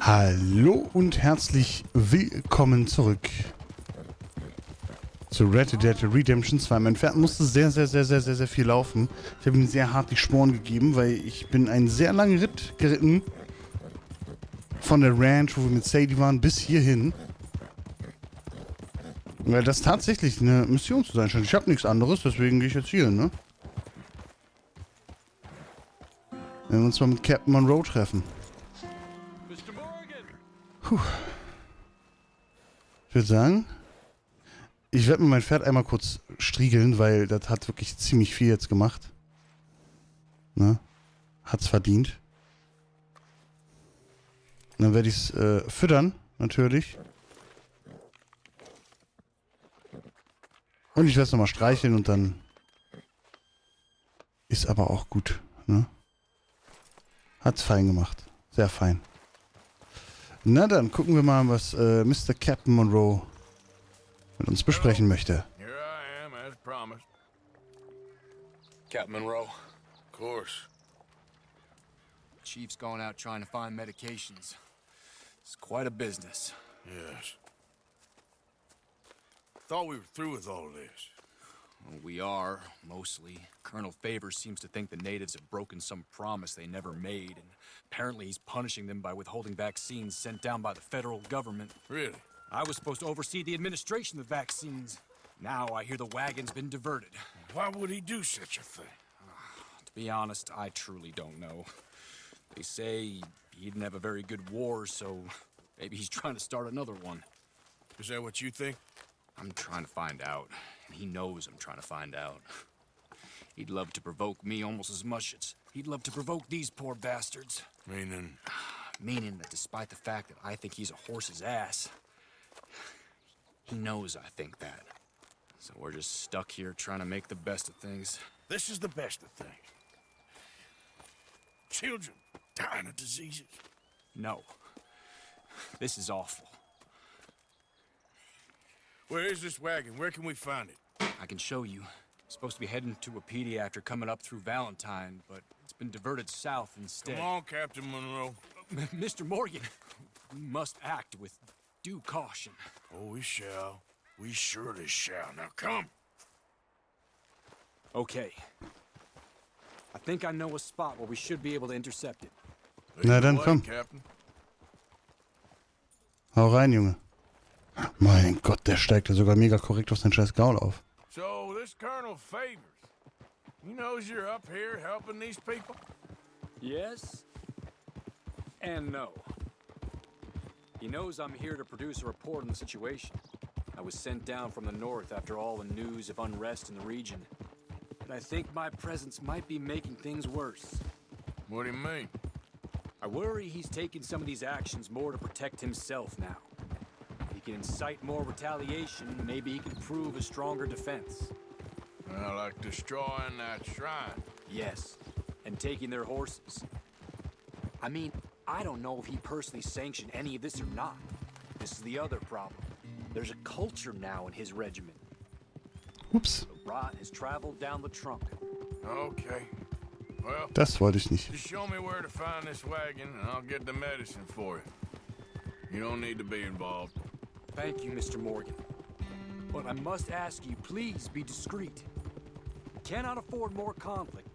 Hallo und herzlich willkommen zurück zu Red Dead Redemption 2. Mein Pferd musste sehr viel laufen. Ich habe ihm sehr hart die Sporen gegeben, weil ich bin einen sehr langen Ritt geritten. Von der Ranch, wo wir mit Sadie waren, bis hierhin. Weil das tatsächlich eine Mission zu sein scheint. Ich habe nichts anderes, deswegen gehe ich jetzt hier, ne? Wenn wir uns mal mit Captain Monroe treffen. Puh. Ich würde sagen, ich werde mir mein Pferd einmal kurz striegeln, weil das hat wirklich ziemlich viel jetzt gemacht. Ne? Hat's verdient. Und dann werde ich es füttern, natürlich. Und ich werde es nochmal streicheln und dann ist aber auch gut. Ne? Hat's fein gemacht. Sehr fein. Na dann, gucken wir mal, was Mr. Captain Monroe mit uns besprechen möchte. Here I am, as promised. Captain Monroe, Of course. Chief's going out trying to find medications. It's quite a business. Yes. Thought we were through with all this. Well, we are, mostly. Colonel Favors seems to think the natives have broken some promise they never made, and apparently he's punishing them by withholding vaccines sent down by the federal government. Really? I was supposed to oversee the administration of the vaccines. Now I hear the wagon's been diverted. Why would he do such a thing? To be honest, I truly don't know. They say he didn't have a very good war, so maybe he's trying to start another one. Is that what you think? I'm trying to find out, and he knows I'm trying to find out. He'd love to provoke me almost as much as he'd love to provoke these poor bastards. Meaning? Meaning that despite the fact that I think he's a horse's ass, he knows I think that. So we're just stuck here trying to make the best of things. This is the best of things. Children dying of diseases. No. This is awful. Where is this wagon? Where can we find it? I can show you. Supposed to be heading to a PD after coming up through Valentine, but it's been diverted south instead. Come on, Captain Monroe. Mr. Morgan, we must act with due caution. Oh, we shall. We surely shall. Now come. Okay. I think I know a spot where we should be able to intercept it. Na dann, komm. Captain. Hau rein, Junge. Mein Gott, der steigt ja sogar mega korrekt auf seinen scheiß Gaul auf. So, this Colonel Favors, he knows you're up here helping these people? Yes and no. He knows I'm here to produce a report on the situation. I was sent down from the north after all the news of unrest in the region. But I think my presence might be making things worse. What do you mean? I worry he's taking some of these actions more to protect himself now. If he can incite more retaliation, maybe he can prove a stronger defense. Well, like destroying that shrine. Yes, and taking their horses. I mean, I don't know if he personally sanctioned any of this or not. This is the other problem. There's a culture now in his regiment. Ups. The rot has traveled down the trunk. Okay. Well, Das wollte ich nicht. just show me where to find this wagon and I'll get the medicine for you. You don't need to be involved. Thank you, Mr. Morgan. But I must ask you, please be discreet. We cannot afford more conflict,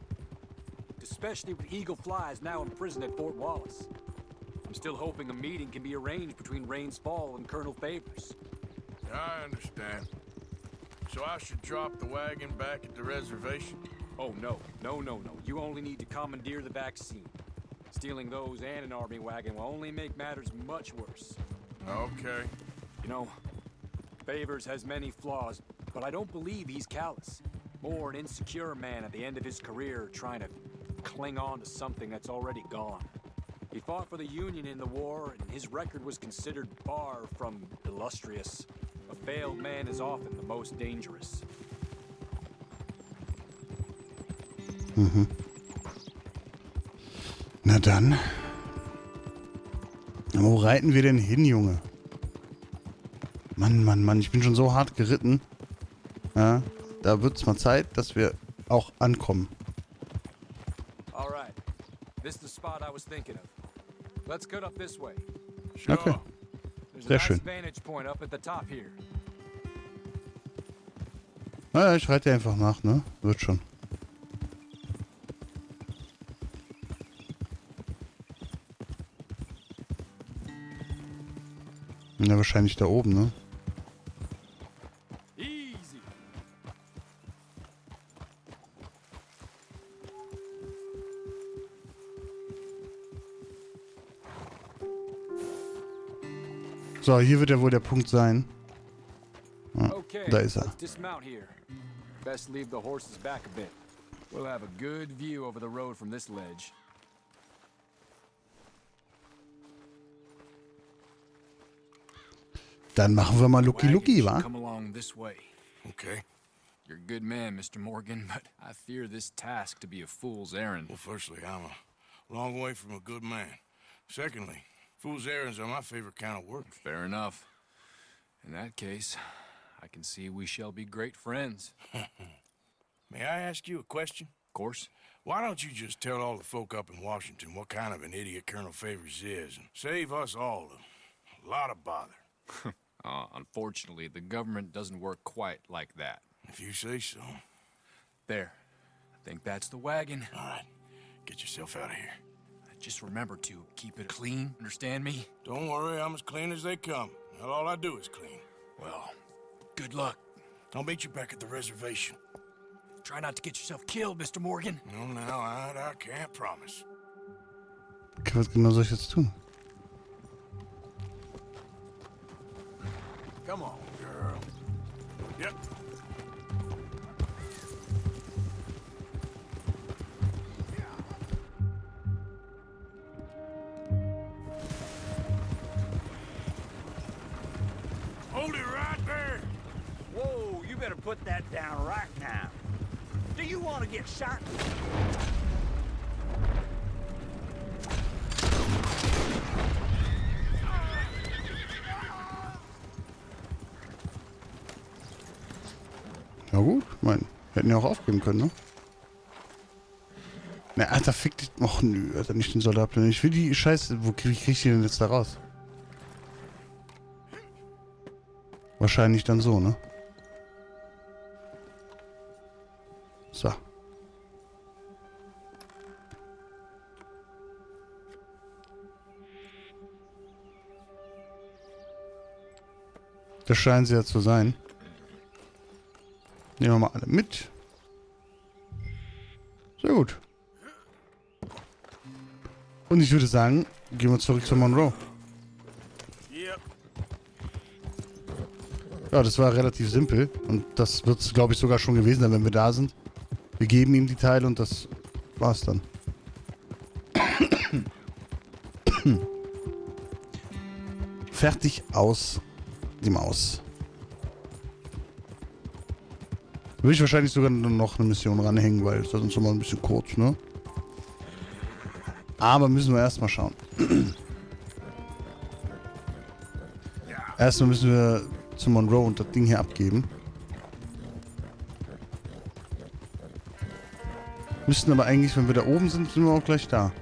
especially with Eagle Flies now in prison at Fort Wallace. I'm still hoping a meeting can be arranged between Rains Fall and Colonel Favors. I understand. So I should drop the wagon back at the reservation? Oh, no. No. You only need to commandeer the vaccine. Stealing those and an army wagon will only make matters much worse. Okay. You know, Favors has many flaws, but I don't believe he's callous. More an insecure man at the end of his career trying to cling on to something that's already gone. He fought for the Union in the war, and his record was considered far from illustrious. A failed man is often the most dangerous. Mhm. Na dann. Wo reiten wir denn hin, Junge? Mann, ich bin schon so hart geritten. Ja, da wird's mal Zeit, dass wir auch ankommen. All right. This is the spot I was thinking of. Let's cut up this way. Okay. There's a Sehr nice schön. vantage point up at the top here. Naja, ich reite dir einfach nach, ne? Wird schon. Ja, wahrscheinlich da oben, ne? Easy. So, hier wird ja wohl der Punkt sein. Ja, Okay, da ist er. let's dismount here. Best leave the horses back a bit. We'll have a good view over the road from this ledge. Dann machen wir mal Lucky Lucky, wa? Come along this way. Okay. You're a good man, Mr. Morgan, but I fear this task to be a fool's errand. Well, firstly, I'm a long way from a good man. Secondly, fool's errands are my favorite kind of work. Fair enough. In that case, I can see we shall be great friends. May I ask you a question? Of course. Why don't you just tell all the folk up in Washington what kind of an idiot Colonel Favors is and save us all a lot of bother? Unfortunately, the government doesn't work quite like that. If you say so. There. I think that's the wagon. All right, get yourself out of here. Just remember to keep it clean, understand me? Don't worry, I'm as clean as they come. Now all I do is clean. Well, good luck. I'll meet you back at the reservation. Try not to get yourself killed, Mr. Morgan. No, now, I can't promise. Okay, was genau soll ich jetzt tun? Come on, girl. Yep. Hold it right there. Whoa, you better put that down right now. Do you want to get shot? Ja gut, mein, wir hätten ja auch aufgeben können, ne? Na, Alter, fick dich. Och nö, Alter, nicht den Soldaten. Ich will die Scheiße. Wo krieg ich die denn jetzt da raus? Wahrscheinlich dann so, ne? So. Das scheinen sie ja zu sein. Nehmen wir mal alle mit. Sehr gut. Und ich würde sagen, gehen wir zurück zu Monroe. Yep. Ja, das war relativ simpel. Und das wird es, glaube ich, sogar schon gewesen sein, wenn wir da sind. Wir geben ihm die Teile und das war's dann. Fertig aus die Maus. Würde ich wahrscheinlich sogar noch eine Mission ranhängen, weil das ist uns immer ein bisschen kurz, ne? Aber müssen wir erstmal schauen. Erstmal müssen wir zu Monroe und das Ding hier abgeben. Müssten aber eigentlich, wenn wir da oben sind, sind wir auch gleich da.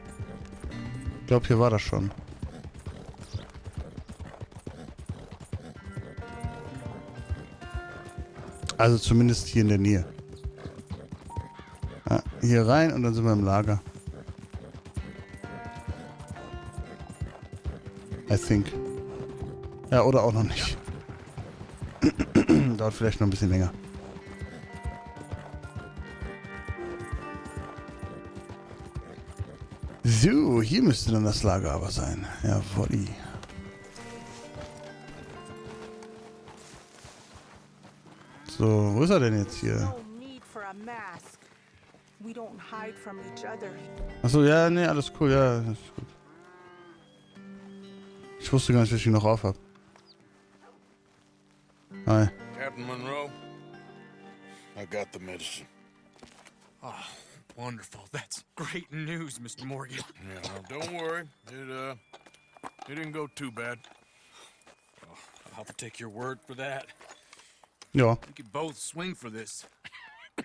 Ich glaube, hier war das schon. Also zumindest hier in der Nähe. Ja, hier rein und dann sind wir im Lager. I think. Ja, oder auch noch nicht. Dauert vielleicht noch ein bisschen länger. So, hier müsste dann das Lager aber sein. Jawoll. So, wo ist er denn jetzt hier? No need for a mask. We don't hide from each other. Achso, ja, nee, alles cool, ja, ist gut. Ich wusste gar nicht, dass ich ihn noch auf hab. Hi. Captain Monroe, I got the medicine. Oh, wonderful. That's great news, Mr. Morgan. Yeah, well, don't worry. It didn't go too bad. I'll have to take your word for that. Ja. We could both swing for this.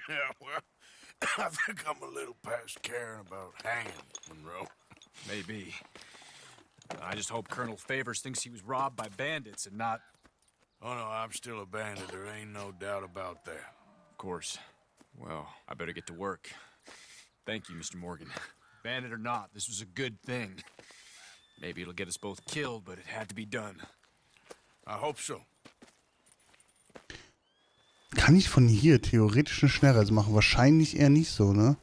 Yeah, well, I think I'm a little past caring about hanging, Monroe. Maybe. I just hope Colonel Favors thinks he was robbed by bandits and not... Oh no, I'm still a bandit. There ain't no doubt about that. Of course. Well, I better get to work. Thank you, Mr. Morgan. Bandit or not, this was a good thing. Maybe it'll get us both killed, but it had to be done. I hope so. Kann ich von hier theoretisch eine Schnellreise machen? Wahrscheinlich eher nicht so, ne?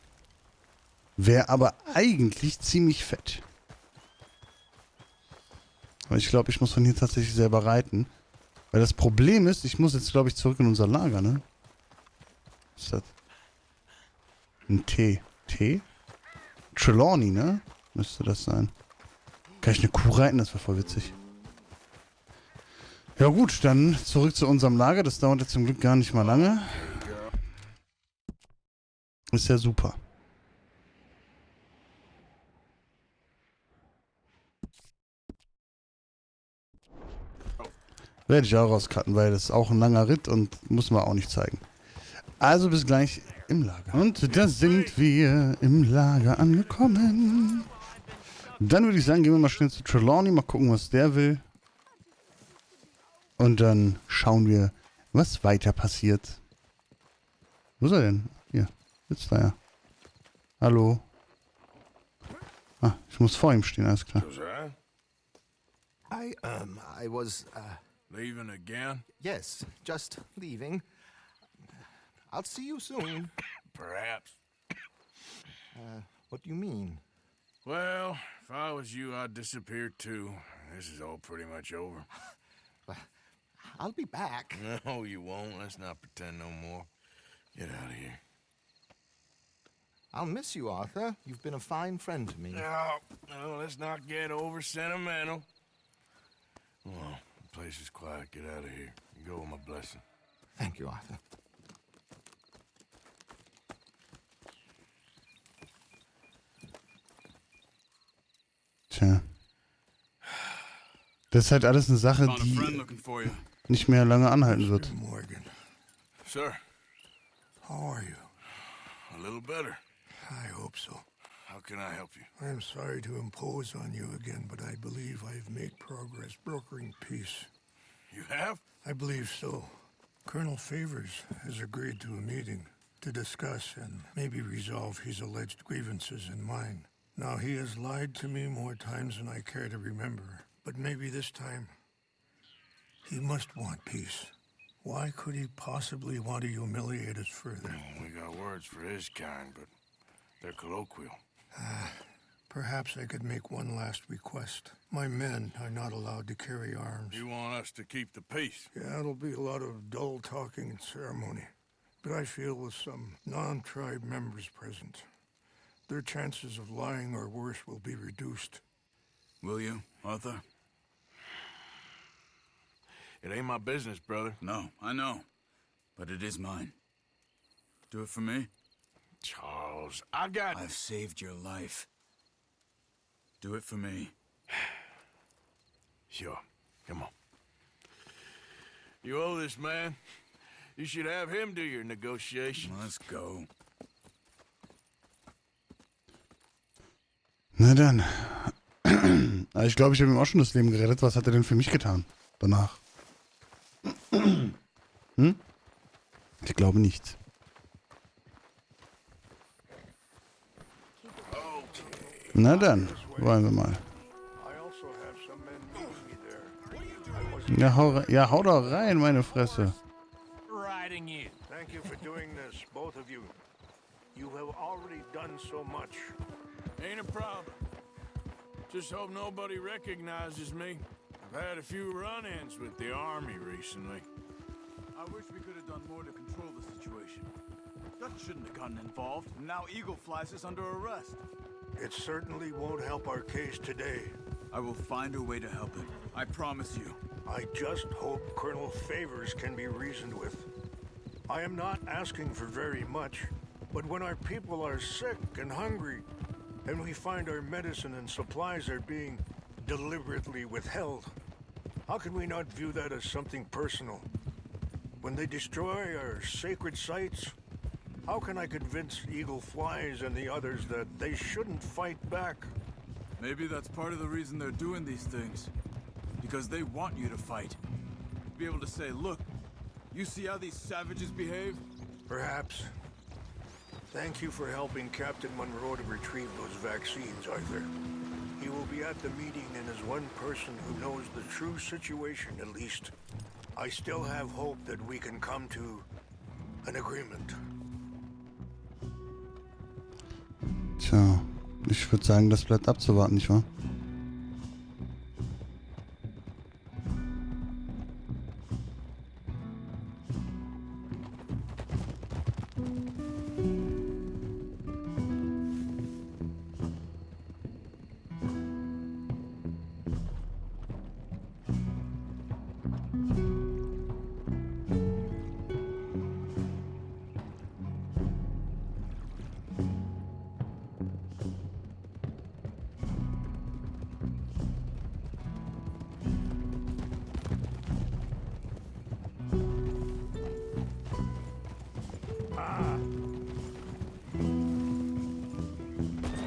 Wäre aber eigentlich ziemlich fett. Aber ich glaube, ich muss von hier tatsächlich selber reiten. Weil das Problem ist, ich muss jetzt, glaube ich, zurück in unser Lager, ne? Was ist das? Ein Tee. Tee? Trelawney, ne? Müsste das sein. Kann ich eine Kuh reiten? Das wäre voll witzig. Ja gut, dann zurück zu unserem Lager. Das dauert jetzt zum Glück gar nicht mal lange. Ist ja super. Werde ich auch rauscutten, weil das ist auch ein langer Ritt und muss man auch nicht zeigen. Also bis gleich im Lager. Und da sind wir im Lager angekommen. Dann würde ich sagen, gehen wir mal schnell zu Trelawney, mal gucken, was der will. Und dann schauen wir, was weiter passiert. Wo ist er denn? Hier, sitzt er ja. Hallo. Ah, ich muss vor ihm stehen, alles klar. Josiah? I was, Leaving again? yes, just leaving. I'll see you soon. Perhaps. What do you mean? Well, if I was you, I'd disappear too. This is all pretty much over. I'll be back. No, you won't. Let's not pretend no more. Get out of here. I'll miss you, Arthur. You've been a fine friend to me. No, let's not get over sentimental. Well, the place is quiet. Get out of here. You go with my blessing. Thank you, Arthur. Tja. Das ist halt alles eine Sache, Found a friend die looking for you. nicht mehr lange anhalten wird. Morgan, Sir, how are you? a little better. I hope so. How can I help you? I am sorry to impose on you again, but I believe I have made progress brokering peace. You have? I believe so. Colonel Favors has agreed to a meeting to discuss and maybe resolve his alleged grievances and mine. Now, he has lied to me more times than I care to remember, but maybe this time he must want peace. Why could he possibly want to humiliate us further? We got words for his kind, but they're colloquial. Perhaps I could make one last request. My men are not allowed to carry arms. You want us to keep the peace? Yeah, it'll be a lot of dull talking and ceremony. But I feel with some non-tribe members present, their chances of lying or worse will be reduced. Will you, Arthur? It ain't my business, brother. No, I know. But it is mine. Do it for me? Charles, I got... I've saved your life. Do it for me. Sure. Come on. You owe this man. You should have him do your negotiations. Let's go. Na dann. Aber ich glaube, ich habe ihm auch schon das Leben gerettet. Was hat er denn für mich getan? Danach. Hm? Ich glaube nicht. Na dann, wollen wir mal. Ja, hau doch rein, meine Fresse. Riding in. Thank you for doing this, both of you. You have already done so much. Ain't a problem. Just hope nobody recognizes me. I've had a few run-ins with the army recently. I wish we could have done more to control the situation. Dutch shouldn't have gotten involved. Now Eagle Flies is under arrest. It certainly won't help our case today. I will find a way to help him. I promise you. I just hope Colonel Favors can be reasoned with. I am not asking for very much, but when our people are sick and hungry, and we find our medicine and supplies are being deliberately withheld, how can we not view that as something personal? When they destroy our sacred sites, how can I convince Eagle Flies and the others that they shouldn't fight back? Maybe that's part of the reason they're doing these things. Because they want you to fight. Be able to say, look, you see how these savages behave? Perhaps. Thank you for helping Captain Monroe to retrieve those vaccines, Arthur. He will be at the meeting and is one person who knows the true situation, at least. I still have hope that we can come to an agreement. Tja, ich würde sagen, das bleibt abzuwarten, nicht wahr?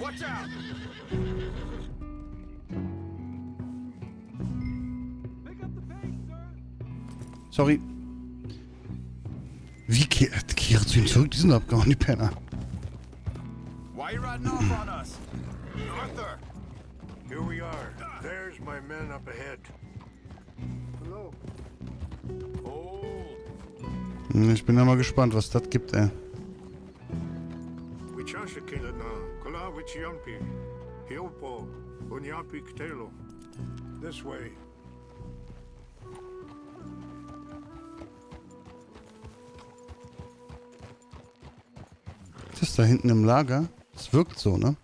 Watch out! Sorry. Wie kehrt zu ihm zurück? Die sind abgehauen, die Penner. Why you riding off on us? Arthur! Here we are. There's my men up ahead. Hello. Ich bin ja mal gespannt, was das gibt, ey. This way. Ist das da hinten im Lager? Das wirkt so, ne?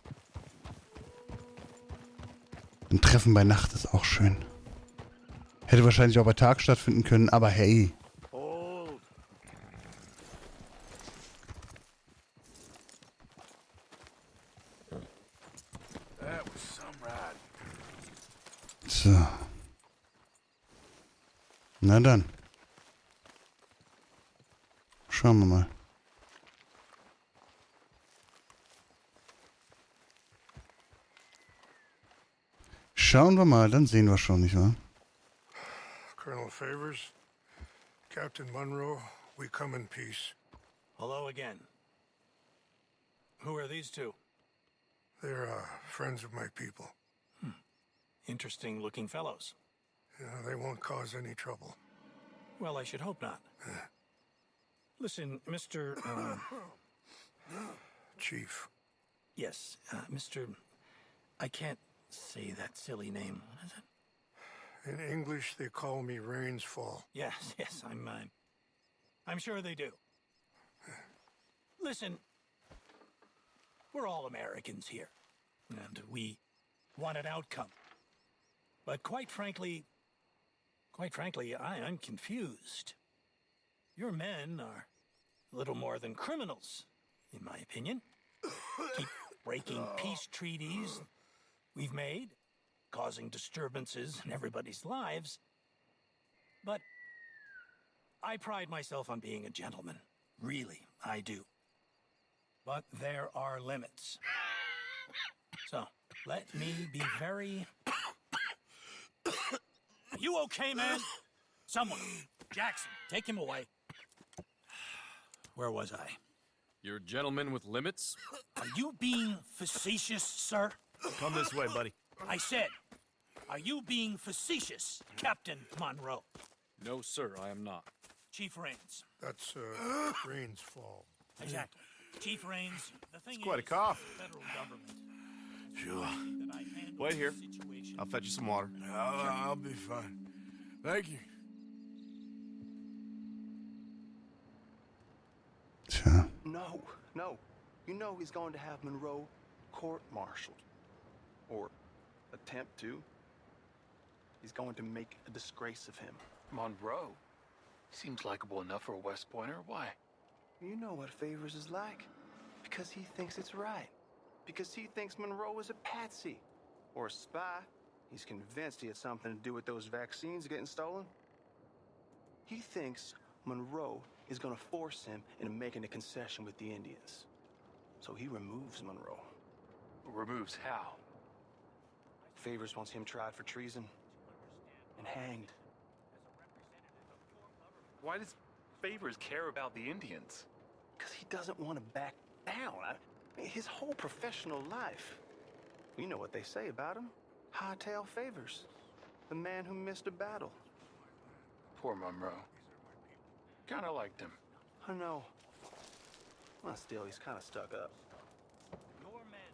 Ein Treffen bei Nacht ist auch schön. Hätte wahrscheinlich auch bei Tag stattfinden können, aber hey. Hold. That was some ride. So. Na dann. Schauen wir mal. Schauen wir mal, dann sehen wir schon, nicht wahr? Colonel Favors, Captain Monroe, we come in peace. Hello again. Who are these two? They're friends of my people. Interesting looking fellows. Yeah, they won't cause any trouble. Well, I should hope not. Listen, Mr. Chief. Yes, Mr. I can't say that silly name. What is it? In English, they call me Rains Fall. Yes, I'm sure they do. Listen, we're all Americans here, and we want an outcome. But quite frankly, I'm confused. Your men are a little more than criminals, in my opinion. Keep breaking peace treaties we've made, causing disturbances in everybody's lives. But I pride myself on being a gentleman. Really, I do. But there are limits. So, let me be very... Are you okay, man? Someone. Jackson, take him away. Where was I? You're a gentleman with limits? Are you being facetious, sir? Come this way, buddy. I said, are you being facetious, Captain Monroe? No, sir, I am not. Chief Rains. That's Rains Fall. Exactly. Chief Rains, the thing It's quite a is, cough. the federal government. Sure. that I handle Wait here. the situation. I'll fetch you some water. I'll be fine. Thank you. Tja. No. You know he's going to have Monroe court-martialed. Or attempt to. He's going to make a disgrace of him. Monroe? Seems likable enough for a West Pointer. Why? You know what Favors is like. Because he thinks it's right. Because he thinks Monroe is a patsy. Or a spy. He's convinced he had something to do with those vaccines getting stolen. He thinks Monroe is going to force him into making a concession with the Indians. So he removes Monroe. Removes how? Favors wants him tried for treason and hanged. Why does Favors care about the Indians? Because he doesn't want to back down. His whole professional life. You know what they say about him. Hightail Favors. The man who missed a battle. Poor Monroe. Kinda liked him. I know. Well, still, he's kind of stuck up. Your men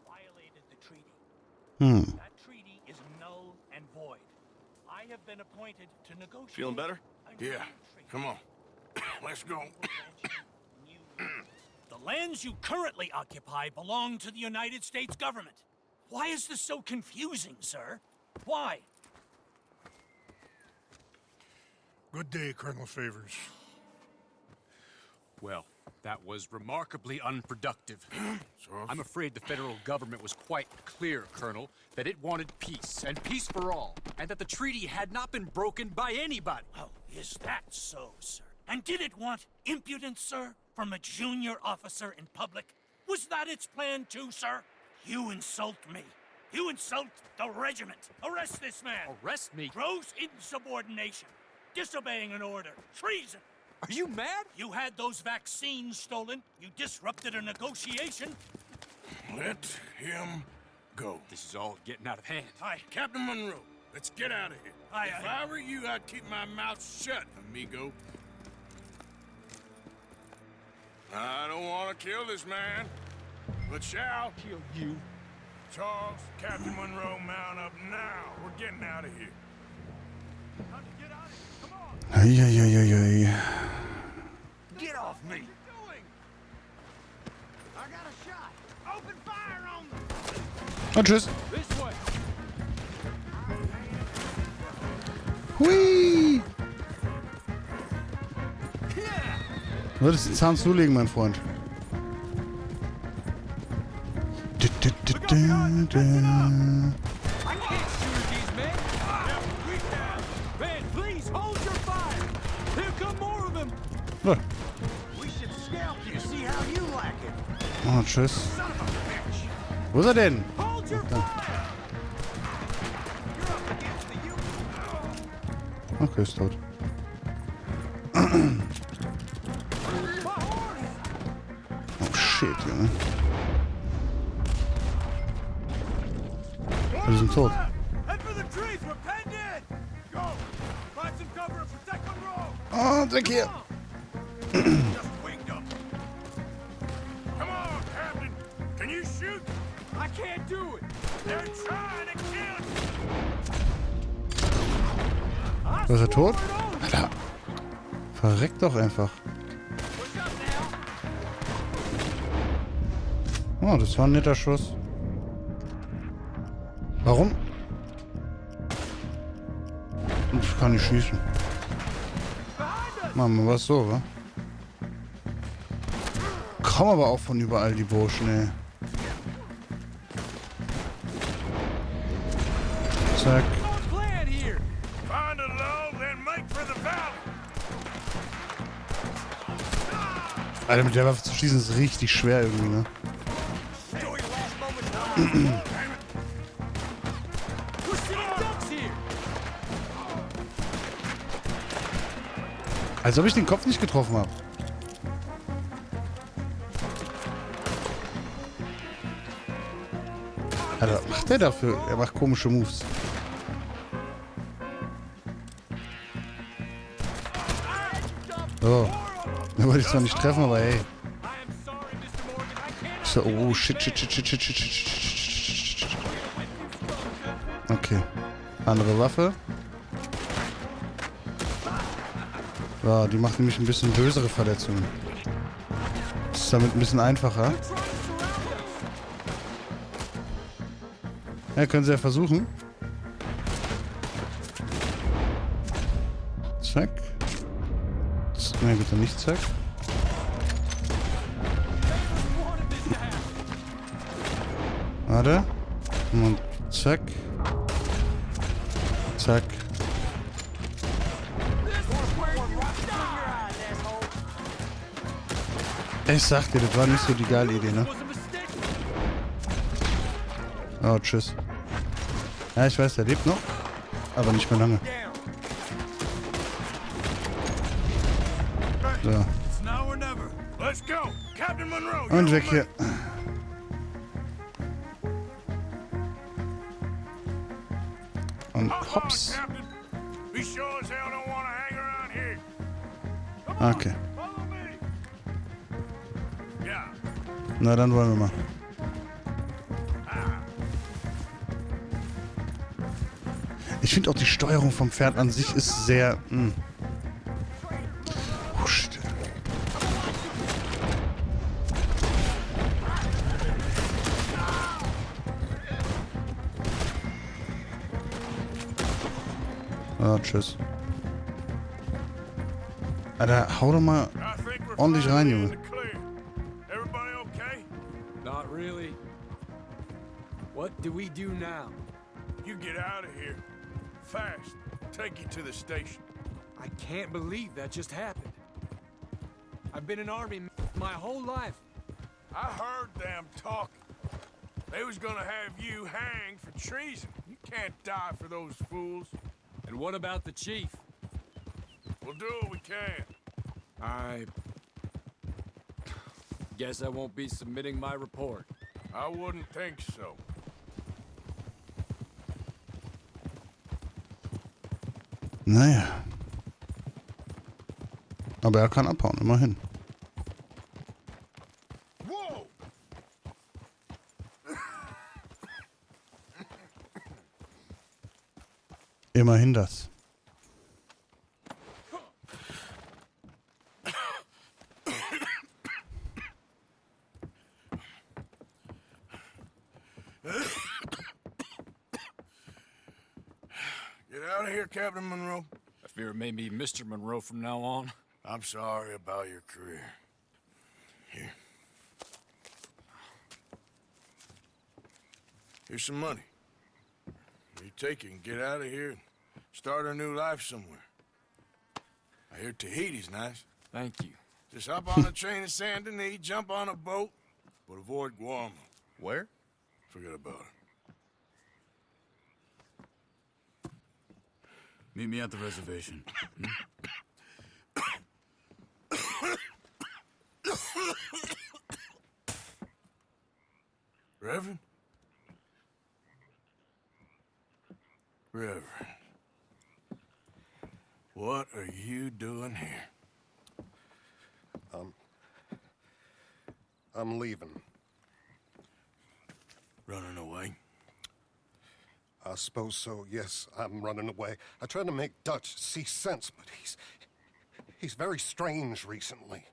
violated the treaty. That treaty is null and void. I have been appointed to negotiate. Feeling better? Yeah, come on. Let's go. The lands you currently occupy belong to the United States government. Why is this so confusing, sir? Why? Good day, Colonel Favors. Well, that was remarkably unproductive. I'm afraid the federal government was quite clear, Colonel, that it wanted peace, and peace for all, and that the treaty had not been broken by anybody. Oh, is that so, sir? And did it want impudence, sir, from a junior officer in public? Was that its plan too, sir? You insult me. You insult the regiment. Arrest this man. Arrest me? Gross insubordination. Disobeying an order. Treason. Are you mad? You had those vaccines stolen. You disrupted a negotiation. Let him go. This is all getting out of hand. Captain Monroe, let's get out of here. If I were you, I'd keep my mouth shut, amigo. I don't want to kill this man, but shall Kill you. Charles, Captain Monroe, mount up now. We're getting out of here. Time to get out of here. Come on. Eieieiei. Get off me. What are you doing? I got a shot. Open fire on them. Und tschüss. This way. Hui! Du würdest den Zahn zulegen, mein Freund. I can't shoot these men. We can. Man, please hold your fire. Here come more of them. Oh, We should scalp you. See how you like it. oh, tschüss. Son of a bitch. Wo ist er denn? Hold your fire. You're up against the Union. Okay, ist tot. Oh shit, Junge. Wir sind tot. Head for the trees. We're penned in. Go. Find some cover and protect Monroe. Oh, weg hier. Just winged them. Come on, Captain. Can you shoot? I can't do it. They're trying to kill us. Ist er tot? Alter. Verreck doch einfach. Oh, das war ein netter Schuss. Warum? Ich kann nicht schießen. Machen wir was so, wa? Kommen aber auch von überall die Burschen, ey. Zack. Find a lull, then make for the valley. Alter, mit der Waffe zu schießen ist richtig schwer irgendwie, ne? Als ob ich den Kopf nicht getroffen habe. Alter, was macht der dafür? Er macht komische Moves. So. Da wollte ich zwar nicht treffen, aber hey. So, oh, shit. Okay. Andere Waffe. So, die macht nämlich ein bisschen bösere Verletzungen. Das ist damit ein bisschen einfacher. Ja, können sie ja versuchen. Zack. Ne, bitte nicht zack. Warte. Und zack. Zack. Ich sag dir, das war nicht so die geile Idee, ne? Oh, tschüss. Ja, ich weiß, er lebt noch. Aber nicht mehr lange. So. It's now or never. Let's go. Captain Monroe. Und weg hier. Und hops. Captain. We sure as hell don't want to hang around here. Okay. Follow me. Yeah. Na, dann wollen wir mal. Ich finde auch die Steuerung vom Pferd an sich ist sehr... Huscht. Ah, tschüss. Alter, hau doch mal ordentlich rein, Junge. Everybody okay? Not really. What do we do now? You get out of here. Fast. Take you to the station. I can't believe that just happened. I've been in Army my whole life. I heard them talking. They was gonna have you hanged for treason. You can't die for those fools. And what about the chief? We'll do what we can. I guess I won't be submitting my report. I wouldn't think so. Naja. Aber er kann abhauen, immerhin. Whoa! Immerhin das. Get out of here, Captain Monroe. I fear it may be Mr. Monroe from now on. I'm sorry about your career. Here. Here's some money. You take it and get out of here and start a new life somewhere. I hear Tahiti's nice. Thank you. Just hop on a train to Saint Denis, jump on a boat, but avoid Guam. Where? Forget about it. Meet me at the reservation. Reverend? Reverend. What are you doing here? I'm leaving. Running away? I suppose so, yes, I'm running away. I tried to make Dutch see sense, but he's very strange recently.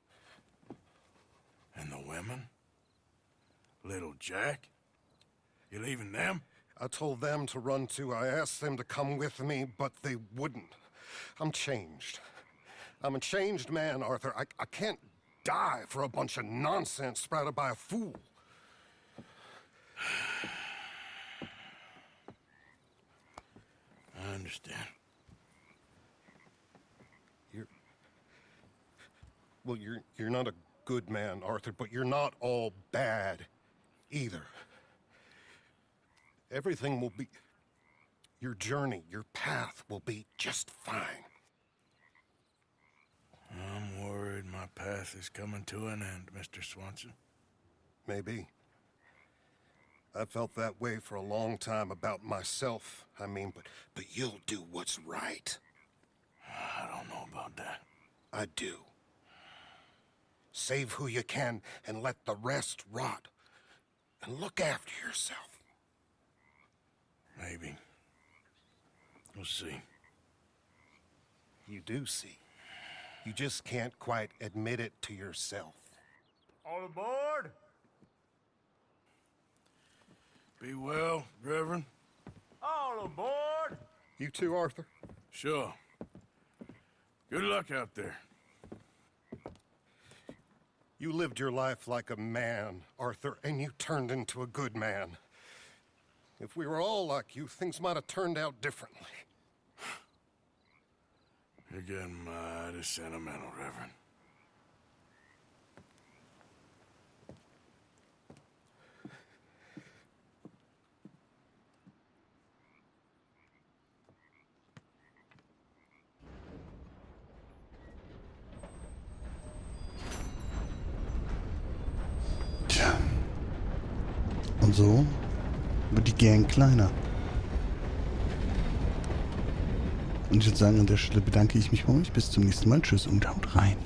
And the women? Little Jack? You leaving them? I told them to run too. I asked them to come with me, but they wouldn't. I'm changed. I'm a changed man, Arthur. I can't die for a bunch of nonsense sprouted by a fool. I understand. You're not a good man, Arthur, but you're not all bad either. Everything will be... Your journey, your path will be just fine. I'm worried my path is coming to an end, Mr. Swanson. Maybe. I felt that way for a long time about myself, I mean, but you'll do what's right. I don't know about that. I do. Save who you can and let the rest rot. And look after yourself. Maybe. We'll see. You do see. You just can't quite admit it to yourself. All aboard! Be well, Reverend. All aboard! You too, Arthur? Sure. Good luck out there. You lived your life like a man, Arthur, and you turned into a good man. If we were all like you, things might have turned out differently. You're getting mighty sentimental, Reverend. Und so wird die Gang kleiner. Und ich würde sagen, an der Stelle bedanke ich mich bei euch. Bis zum nächsten Mal. Tschüss und haut rein.